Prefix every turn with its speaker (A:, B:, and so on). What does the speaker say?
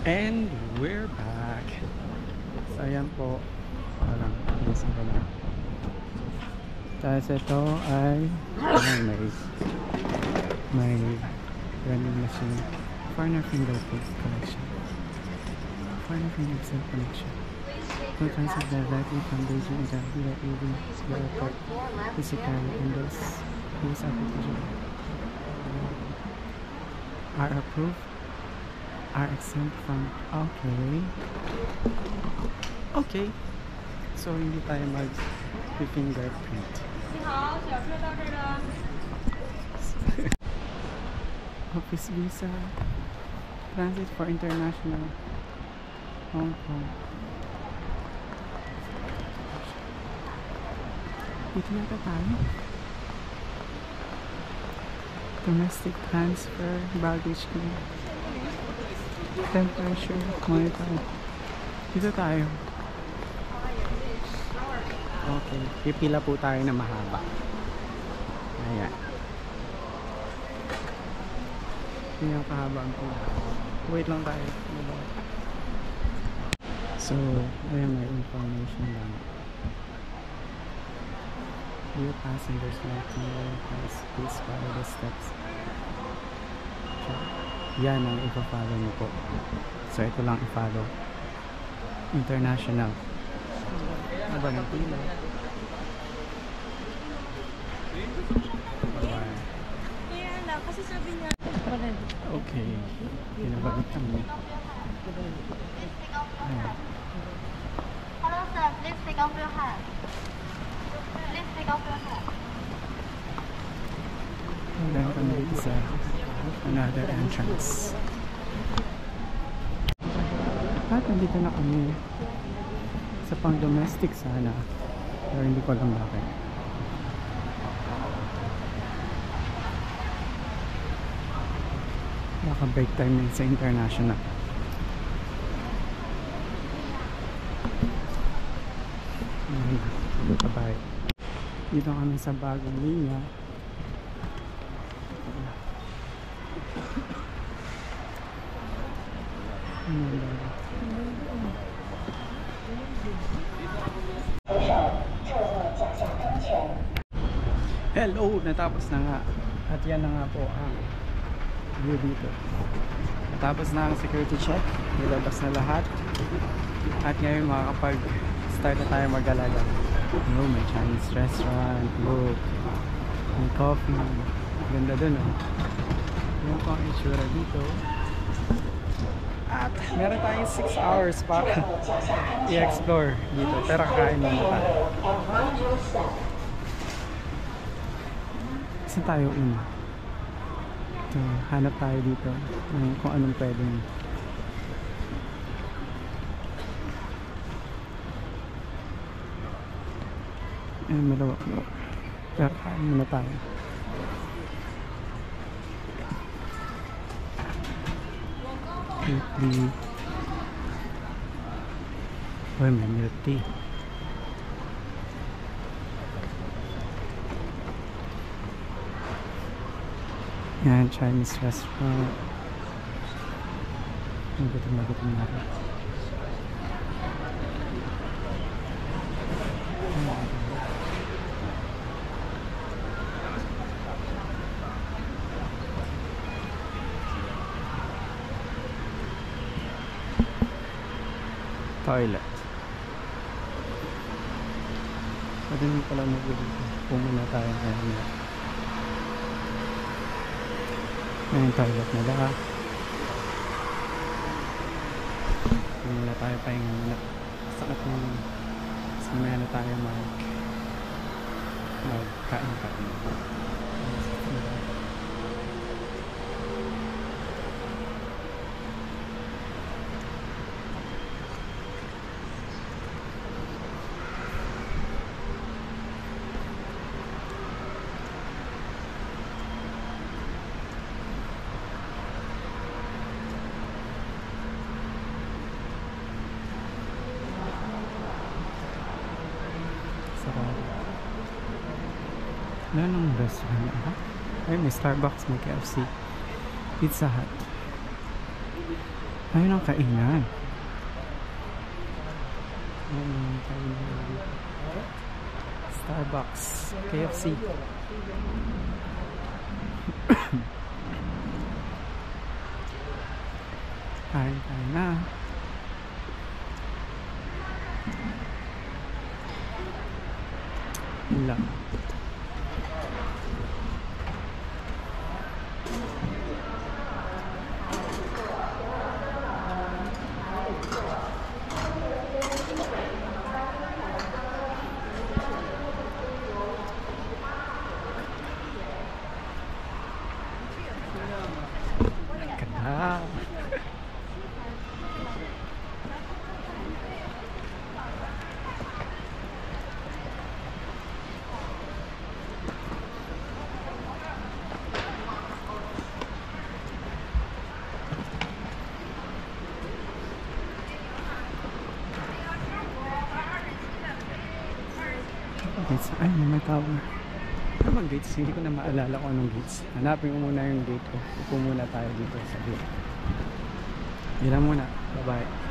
A: And we're back. So ayan po. Parang gising ko na. Tapos ito ay may vending machine. Foreigner fingerprint collection. Foreigner fingerprint collection. No transit directly from Beijing exactly that even the airport physically in this application are approved, are exempt from okay. So hindi tayo mag-fingerprint. Office visa, transit for international Hong Kong. Dito yata tayo. Domestic transfer, baggage claim, temperature monitor. Dito tayo. Okay, pipila po tayo na mahaba. Ayan. Hindi yung kahaba ang pila. Wait lang tayo. So, ayan, may information lang. Dear passengers, please follow the steps. Yan ang ipa-follow nyo po. So ito lang i-follow. International. Ano ba ng pila?
B: Kaya lang, kasi sabi niya.
A: Okay. Pinabagit kami.
C: Hello sir, please take off your hat. Please take off your hat.
A: Then kami dito sa another entrance. At nandito na kami sa pang domestic sana, pero hindi ko alam bakit. Baka break time din sa international. Kabay. Dito kami sa bagong linya. Hello! Natapos na nga. At yan na nga po ang view dito. Natapos na ang security check. Nilabas na lahat. At ngayon makakapag-start na tayo mag-alaga. May Chinese restaurant, look, may coffee. Ganda dun Yan po ang itsura dito. At meron tayong 6 hours para i-explore dito. Pero kain muna tayo. Saan tayo una? Ito, hanap tayo dito kung anong pwedeng. Malawak. Pero kain muna tayo. May milk tea. Yan, Chinese restaurant. Gutom na rin. Toilet. Pwede mo pala pumuna tayo ngayon. Ngayon toilet nila. Pumuna tayo pahinga muna. Sakit na kasi mamaya na tayo magkain. Ano nang restaurant ba? Ay, may Starbucks, may KFC, Pizza Hut. Ayun ang kainan. Ayun ang kainan dito. Starbucks, KFC. Kain na. Wala. Ganda. Gates. Ay, may tower. Ano bang gates? Hindi ko na maalala kung anong gates. Hanapin ko muna yung gate ko. Upo muna tayo dito sa gate. Yan lang muna. Bye-bye.